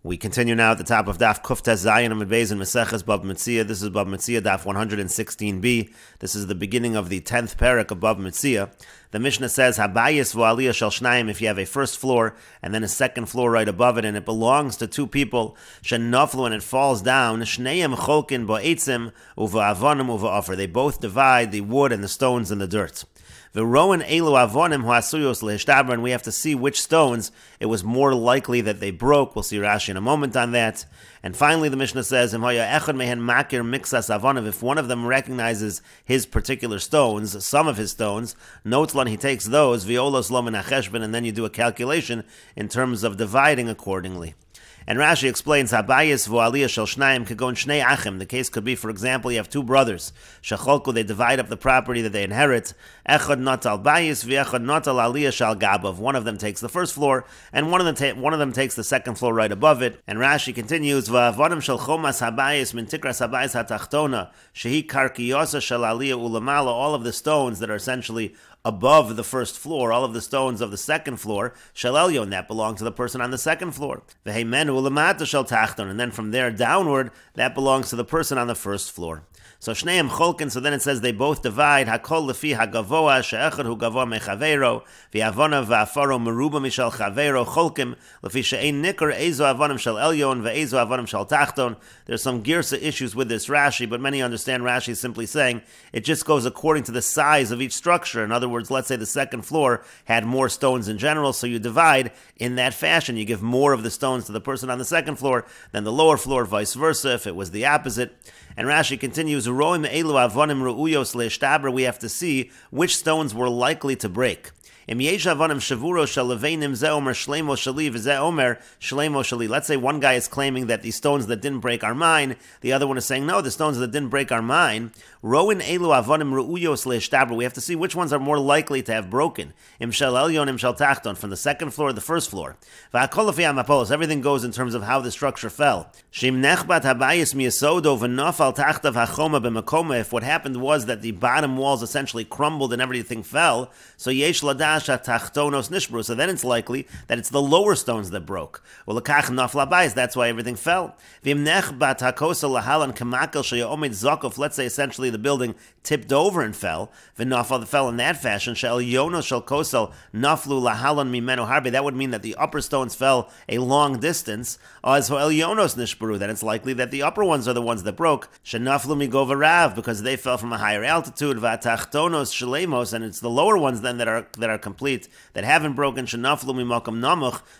We continue now at the top of Daf Kuftes Zayin Amud Beis in Meseches Bava Metzia. This is Bava Metzia Daf 116b. This is the beginning of the 10th parak of Bava Metzia. The Mishnah says, Habayis v'aliyah shel shnayim, if you have a first floor and then a second floor right above it, and it belongs to two people, shenaflu, and it falls down, shnayim cholkin ba'etzim uva'avonim uva'ofer. They both divide the wood and the stones and the dirt. And we have to see which stones it was more likely that they broke. We'll see Rashi in a moment on that. And finally, the Mishnah says, if one of them recognizes his particular stones, some of his stones, notlan, he takes those, and then you do a calculation in terms of dividing accordingly. And Rashi explains, Habayis v'aliyah shel shnayim kagon shnei achim. The case could be, for example, you have two brothers. Shacholku, they divide up the property that they inherit. Echad natal bayis v'echad natal aliyah shel gabav. One of them takes the first floor, and one of them takes the second floor right above it. And Rashi continues, V'avonim shel chomas habayis min tikras habayis hatachtona shehi karkiyosa shel aliyah ulamala. All of the stones that are essentially above the first floor, all of the stones of the second floor, shel elyon, that belong to the person on the second floor. V'heimenu ulamata shel tachton, and then from there downward, that belongs to the person on the first floor. So shneim cholkin, so then it says they both divide, hakol lefi hagavoa, she'echad hu gavoa mechaveiro, v'avona v'afaro meruba mishel chaveiro cholkim, lefi she'ein nikar ezo avonim shel elyon, ve'ezo avonim shel tachton. There's some girsa issues with this Rashi, but many understand Rashi is simply saying it just goes according to the size of each structure. In other words, let's say the second floor had more stones in general, so you divide in that fashion. You give more of the stones to the person on the second floor than the lower floor, vice versa, if it was the opposite. And Rashi continues, we have to see which stones were likely to break. Let's say one guy is claiming that the stones that didn't break are mine. The other one is saying, no, the stones that didn't break are mine. We have to see which ones are more likely to have broken. From the second floor or the first floor. Everything goes in terms of how the structure fell. If what happened was that the bottom walls essentially crumbled and everything fell, so then it's likely that it's the lower stones that broke. That's why everything fell. Let's say essentially the building tipped over and fell. Fell in that fashion. That would mean that the upper stones fell a long distance. Then it's likely that the upper ones are the ones that broke. Because they fell from a higher altitude. And it's the lower ones then that are complete, that haven't broken,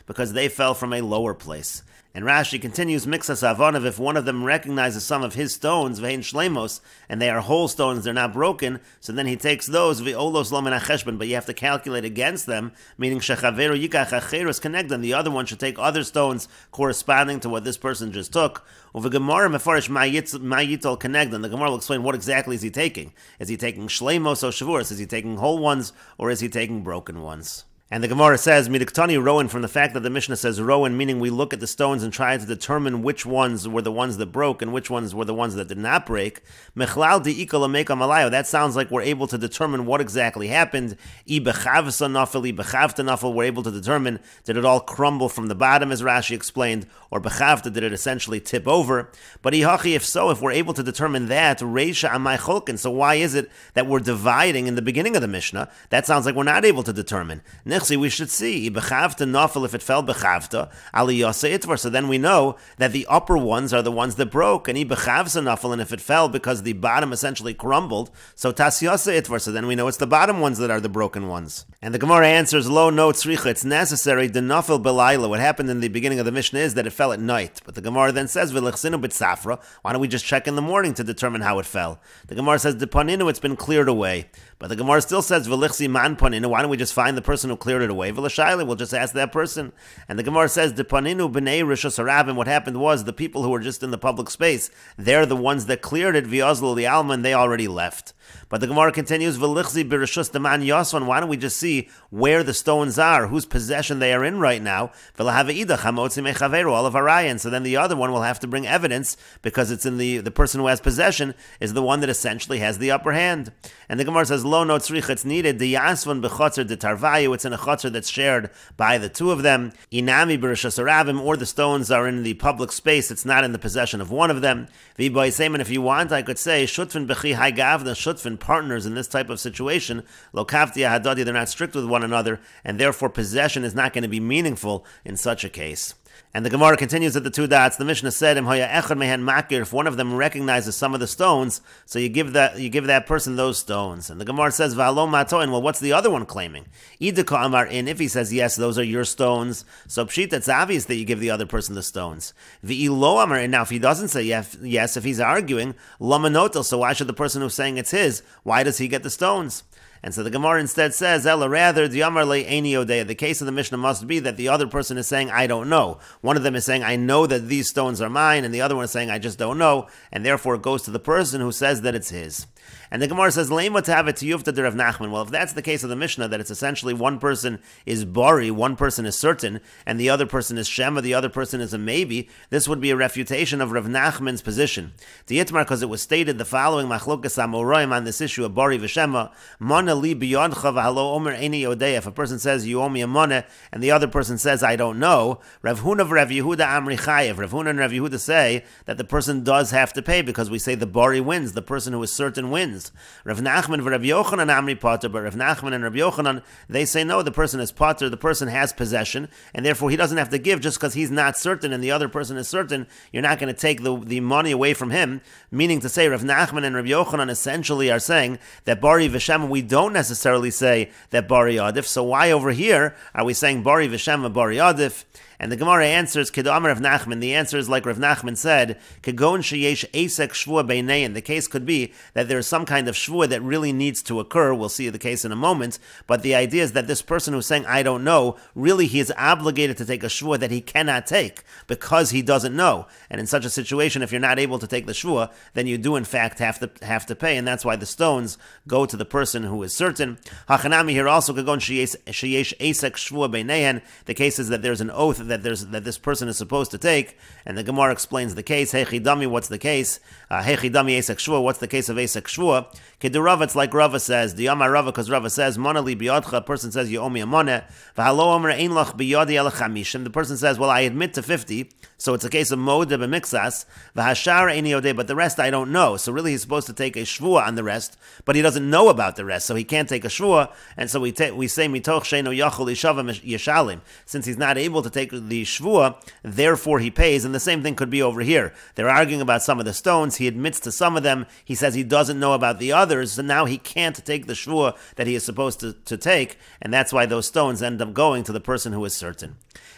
because they fell from a lower place. And Rashi continues, Mixas Avonav, if one of them recognizes some of his stones, Vein Shlemos, and they are whole stones, they're not broken, so then he takes those, Ve'olos Lomen HaCheshbon, but you have to calculate against them, meaning Shechaveru Yikach HaCheros connect them. The other one should take other stones corresponding to what this person just took. Uve Gemara Mefarish Ma'yitol connect them. The Gemara will explain what exactly is he taking. Is he taking Shlemos or Shavuos? Is he taking whole ones, or is he taking broken ones? And the Gemara says, Midiktani Rowan, from the fact that the Mishnah says Rowan, meaning we look at the stones and try to determine which ones were the ones that broke and which ones were the ones that did not break. Mechlal di'ikal ameka malayo. That sounds like we're able to determine what exactly happened. I bechavsa nafel, I bechavta nafel. We're able to determine, did it all crumble from the bottom, as Rashi explained, or bechavta, did it essentially tip over? But ihachi, if so, if we're able to determine that, reisha amay cholkin. So why is it that we're dividing in the beginning of the Mishnah? That sounds like we're not able to determine. We should see bechavta nafel, if it fell bechavta aliyasa itvar. So then we know that the upper ones are the ones that broke, and bechavsa nafel, and if it fell because the bottom essentially crumbled, so tasyasa itvar. So then we know it's the bottom ones that are the broken ones. And the Gemara answers, lo no tzricha. It's necessary the nafel belayla. What happened in the beginning of the Mishnah is that it fell at night, but the Gemara then says v'lechsinu b'tzafra. Why don't we just check in the morning to determine how it fell? The Gemara says depaninu, it's been cleared away. But the Gemara still says v'lichsi man paninu. Why don't we just find the person who cleared it away? V'lashaila, we'll just ask that person. And the Gemara says depaninu b'nei rishos harabim. What happened was the people who were just in the public space, they're the ones that cleared it. V'yazlu the alma, and they already left. But the Gemara continues, v'lichsi b'rishos deman yasvan. Why don't we just see where the stones are, whose possession they are in right now? V'lahava idach hamotzi mechaveru all of arayan. So then the other one will have to bring evidence, because it's in the person who has possession is the one that essentially has the upper hand. And the Gemara says, says, lo no tzrich, it's needed, the yasvan b'chotzer de tarvayu, it's in a chotzer that's shared by the two of them, inami b'rishas aravim, or the stones are in the public space, it's not in the possession of one of them. V'boy semen, if you want, I could say, shutfin b'chi hai gavna, shutfin, partners in this type of situation, lo kavtia hadadi, they're not strict with one another, and therefore possession is not going to be meaningful in such a case. And the Gemara continues at the two dots. The Mishnah said, if one of them recognizes some of the stones, so you give that person those stones. And the Gemara says, well, what's the other one claiming? If he says, yes, those are your stones, so pshita, it's obvious that you give the other person the stones. And now if he doesn't say yes, if he's arguing, so why should the person who's saying it's his, why does he get the stones? And so the Gemara instead says, rather, the case of the Mishnah must be that the other person is saying, I don't know. One of them is saying, I know that these stones are mine, and the other one is saying, I just don't know, and therefore it goes to the person who says that it's his. And the Gemara says, well, if that's the case of the Mishnah, that it's essentially one person is bari, one person is certain, and the other person is shema, the other person is a maybe, this would be a refutation of Rav Nachman's position. The Itmar, because it was stated the following machlokas amoraim on this issue of bari v'shema, mana li biyadcha v'halo omer eini yodei. If a person says, you owe me a money, and the other person says, I don't know, Rav Huna v'Rav Yehuda amri chayev. Rav Huna and Rav Yehuda say that the person does have to pay, because we say the bari wins, the person who is certain wins. Rav Nachman and Rav Yochanan amri pater, but Rav Nachman and Rav Yochanan, they say no, the person is pater, the person has possession, and therefore he doesn't have to give just because he's not certain and the other person is certain. You're not going to take the money away from him, meaning to say Rav Nachman and Rav Yochanan essentially are saying that bari v'shema, we don't necessarily say that bari adif, so why over here are we saying bari v'shema bari adif? And the Gemara answers, Kedamar Rav Nachman, the answer is like Rav Nachman said, Kegon sheyesh esek shvua beinein. The case could be that there is some kind of shvua that really needs to occur. We'll see the case in a moment. But the idea is that this person who's saying, I don't know, really he is obligated to take a shvua that he cannot take because he doesn't know. And in such a situation, if you're not able to take the shvua, then you do in fact have to pay. And that's why the stones go to the person who is certain. Hachanami here also, Kegon sheyesh esek shvua beinein. The case is that there's an oath that this person is supposed to take, and the Gemara explains the case. Hey chidami, what's the case? Hey chidami esek shvua, what's the case of esek shvua? Kedurava, it's like Rava says. The Yama Rava, because Rava says, Monali biyadcha, a person says, you owe me a money. V'halo omer ein lach biyadi ala chamishim. The person says, well, I admit to 50, so it's a case of moda b'mixas. V'hashar ein yodeh, but the rest I don't know. So really he's supposed to take a shvua on the rest, but he doesn't know about the rest, so he can't take a shvua, and so we say mitoch sheino yachol yishava yeshalim. Since he's not able to take the shvua, therefore he pays, and the same thing could be over here. They're arguing about some of the stones, he admits to some of them, he says he doesn't know about the others, so now he can't take the shvua that he is supposed to take, and that's why those stones end up going to the person who is certain.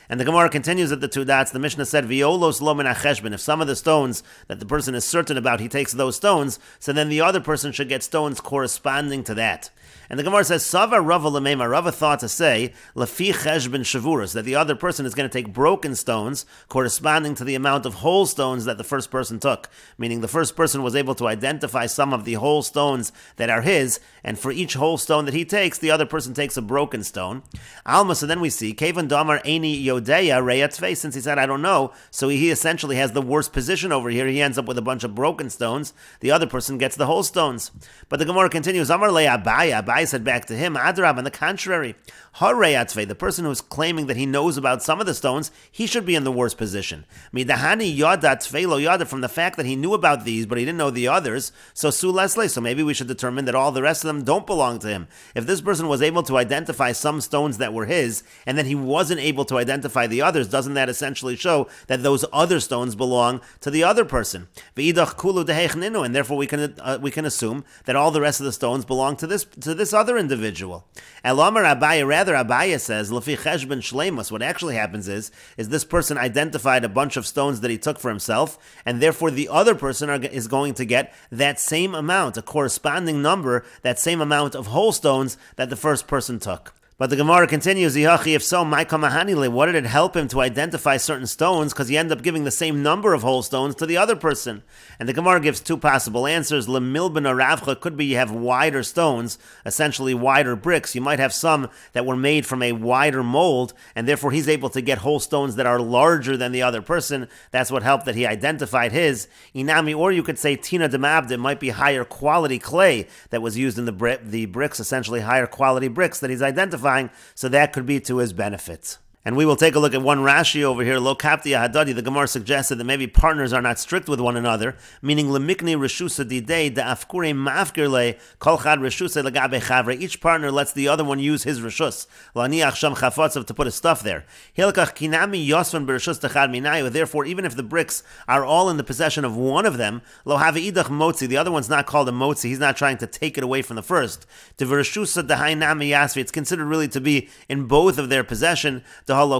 And the Gemara continues at the two dots. The Mishnah said, Violos lo min hacheshbon. If some of the stones that the person is certain about, he takes those stones, so then the other person should get stones corresponding to that. And the Gemara says, Sava Rava Lamema, Rava thought to say, Lafi Cheshbon Shavuras, that the other person is going to take broken stones corresponding to the amount of whole stones that the first person took. Meaning the first person was able to identify some of the whole stones that are his, and for each whole stone that he takes, the other person takes a broken stone. Alma, so then we see, Kevan Damar Eini Yodeya Reyatve, since he said, I don't know, so he essentially has the worst position over here. He ends up with a bunch of broken stones. The other person gets the whole stones. But the Gemara continues, Amar Le Abaya, Abaya said back to him, Adrab, on the contrary, Hareyatve, the person who is claiming that he knows about some of the stones, he should be in the worst position. Midahani Yadat Tvelo Yada, from the fact that he knew about these, but he didn't know the others, so Su Leslie, so maybe we should determine that all the rest of them don't belong to him. If this person was able to identify some stones that were his, and then he wasn't able to identify the others, doesn't that essentially show that those other stones belong to the other person? V'idach kulu dehechninu, and therefore we can assume that all the rest of the stones belong to this other individual. Elamar Abaya, rather Abaya says, Lafi cheshbon shleimus, what actually happens is this person identified a bunch of stones that he took for himself, and therefore the other person is going to get that same amount, a corresponding number, that same amount of whole stones that the first person took. But the Gemara continues, if so, what did it help him to identify certain stones? Because he ended up giving the same number of whole stones to the other person. And the Gemara gives two possible answers. Lemilben or Ravcha, could be you have wider stones, essentially wider bricks. You might have some that were made from a wider mold, and therefore he's able to get whole stones that are larger than the other person. That's what helped that he identified his. Inami, or you could say Tina Demabda, it might be higher quality clay that was used in the bricks, essentially higher quality bricks that he's identifying. So that could be to his benefit. And we will take a look at one Rashi over here. Lo kapti hadadi. The Gemara suggested that maybe partners are not strict with one another, meaning lemikni reshusa didei da afkure mafkirle kol chad reshusa legabe chavre. Each partner lets the other one use his reshus. Laniach sham chafotzav, to put his stuff there. Hilkach kinami yosvan bereshus techad minayu. Therefore, even if the bricks are all in the possession of one of them, lo have idach motzi. The other one's not called a motzi. He's not trying to take it away from the first. To reshusa dahai nami yasvi. It's considered really to be in both of their possession. Because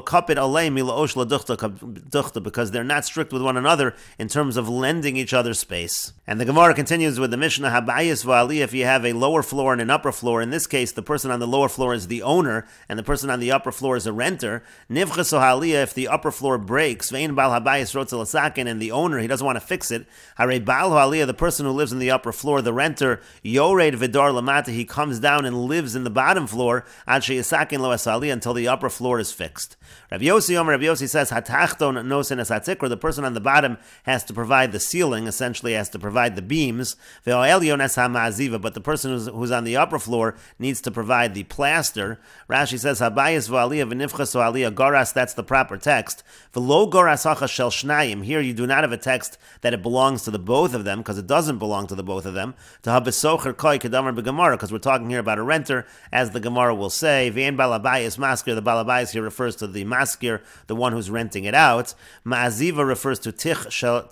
they're not strict with one another in terms of lending each other space. And the Gemara continues with the Mishnah, Habayis va'ali, if you have a lower floor and an upper floor, in this case the person on the lower floor is the owner and the person on the upper floor is a renter. Nivchas haliyah, if the upper floor breaks, vein bal habayis rotzel asakin, and the owner, he doesn't want to fix it. Hare bal haliyah, the person who lives in the upper floor, the renter, yored vidar lamata, he comes down and lives in the bottom floor, ad sheyasakin lo asaliyah, until the upper floor is fixed. Rav Yossi says, Hatachton nosen es hatzikra, the person on the bottom has to provide the ceiling, essentially has to provide the beams. Ve'o'elyon es ha'ma'aziva, but the person who's on the upper floor needs to provide the plaster. Rashi says, Habayis v'aliyah v'nifchas v'aliyah goras, that's the proper text. V'lo goras hacha shel shnayim, here you do not have a text that it belongs to the both of them, because it doesn't belong to the both of them. To habesocher koi kedamar b'gemara, because we're talking here about a renter, as the Gemara will say. Ve'en balabayis masker, the balabayis here refers to the maskir, the one who's renting it out. Ma'aziva refers to tiach shel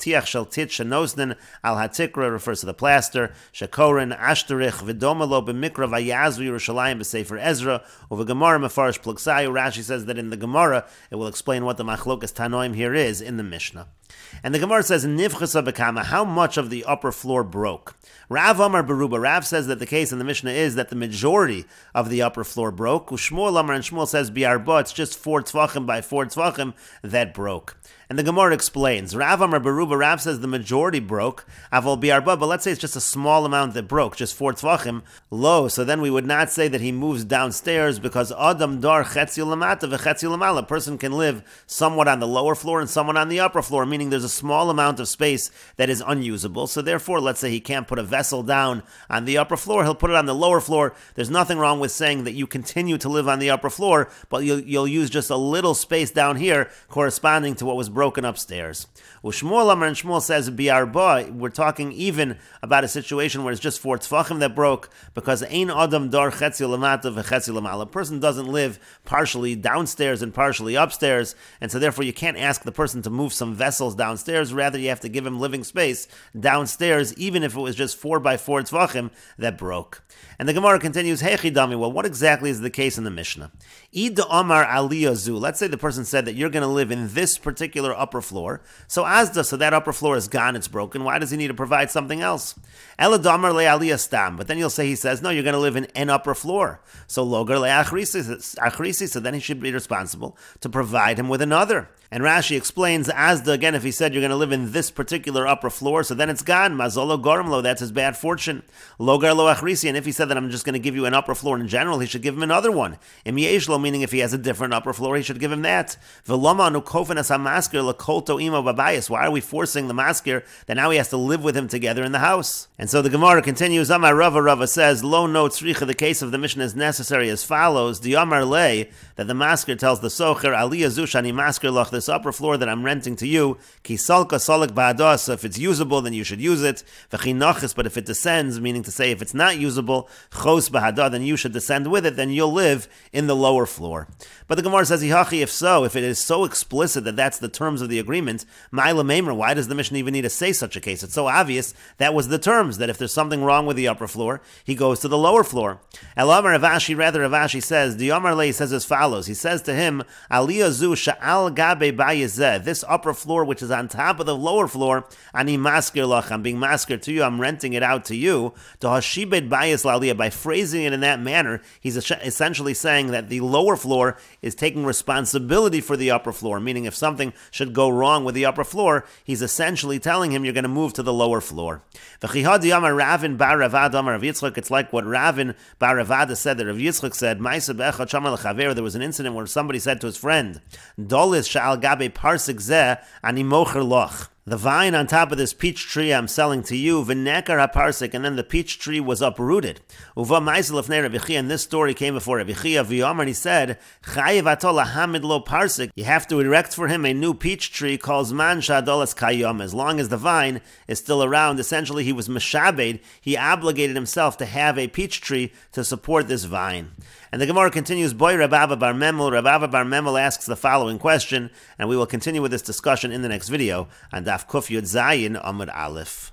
tit shenosnin, al hatikra refers to the plaster. Shekorin ashterich v'domalo b'mikra vayazvu Yerushalayim b'sefer Ezra. Over Gemara mefarish pluksayu, Rashi says that in the Gemara it will explain what the machlokas tanoim here is in the Mishnah. And the Gemara says, Nivchasa bekama, how much of the upper floor broke? Rav Amar Beruba, Rav says that the case in the Mishnah is that the majority of the upper floor broke. Ushmuel Amar, and Shmuel says, Biarba, it's just 4 tzvachim by 4 tzvachim that broke. And the Gemara explains, Rav Amar Beruba, Rav says the majority broke, Avol Biarba, but let's say it's just a small amount that broke, just 4 tzvachim, low, so then we would not say that he moves downstairs, because Adam dar chetzi lamata v'chetzi lamala, a person can live somewhat on the lower floor and somewhat on the upper floor, meaning there's a small amount of space that is unusable, so therefore, let's say he can't put a vessel down on the upper floor, he'll put it on the lower floor. There's nothing wrong with saying that you continue to live on the upper floor, but you'll use just a little space down here corresponding to what was broken upstairs. Shmuel Amar, and Shmuel says, Biarba, we're talking even about a situation where it's just 4 tzvachim that broke, because ein adam dar chetzi lamata v'chetzi lamala. A person doesn't live partially downstairs and partially upstairs, and so therefore you can't ask the person to move some vessels downstairs, rather you have to give him living space downstairs, even if it was just 4 by 4 tzvachim that broke. And the Gemara continues, Hechidami, well, what exactly is the case in the Mishnah? Id Amar Aliyazu, let's say the person said that you're going to live in this particular upper floor, so Azda, so that upper floor is gone, it's broken, why does he need to provide something else? Ela Damar Le Aliyah Stam, but then you'll say, he says, no, you're going to live in an upper floor, so Logar Le Achrisi, so then he should be responsible to provide him with another. And Rashi explains, Azda, again, if he said you're going to live in this particular upper floor, so then it's gone. Mazolo Gorimlo, that's his bad fortune. Logar Lo Achrisi, and if he said that I'm just going to give you an upper floor in general, he should give him another one. Im Yeshlo, meaning if he has a different upper floor, he should give him that. Veloma Nukofen as HaMaskir Lakolto Imo Babayis. Why are we forcing the maskir that now he has to live with him together in the house? And so the Gemara continues, Amar Rava says, Lo no tzricha, the case of the Mishnah is necessary as follows. The Amar Le, that the maskir tells the Socher, Aliyah Zushani Maskir Loch, this upper floor that I'm renting to you, Ki Salka Solik Ba'ados, so if it's usable, then you should use it. V'chinachis, but if it descends, meaning to say if it's not usable, Chos Ba'adah, then you should descend with it, then you'll live in the lower floor. But the Gemara says, Hihachi, if so, if it is so explicit that that's the terms of the agreement, Ma'ila Meimer, why does the Mishnah even need to say such a case? It's so obvious that was the terms, that if there's something wrong with the upper floor, he goes to the lower floor. Elamar Ravashi, rather Ravashi says, the Amar Le says as follows, follows. He says to him, Aliyah zu sha'al gabe bayezeh, this upper floor which is on top of the lower floor, ani maskir lach, I'm being maskir to you, I'm renting it out to you. To hashibed bayez laliyah, by phrasing it in that manner, he's essentially saying that the lower floor is taking responsibility for the upper floor, meaning if something should go wrong with the upper floor, he's essentially telling him you're going to move to the lower floor. It's like what Ravin bar Ravada said, that Rav Yitzchak said, there was an incident where somebody said to his friend, Dolis sha'al gabe parsik zeh ani mocher loch. The vine on top of this peach tree I'm selling to you, v'nekar haparsik, and then the peach tree was uprooted. Uva ma'aseh lefnei Rav Yechiya, and this story came before Rav Yechiya, v'yomer, and he said, chayiv ato lahamid lo parsik, you have to erect for him a new peach tree called zman sha'adolas kayom, as long as the vine is still around. Essentially, he was meshabed, he obligated himself to have a peach tree to support this vine. And the Gemara continues, Boy Rabba bar Memel. Rabba bar Memel asks the following question, and we will continue with this discussion in the next video on Daf Kuf Yud Zayin Amud Aleph.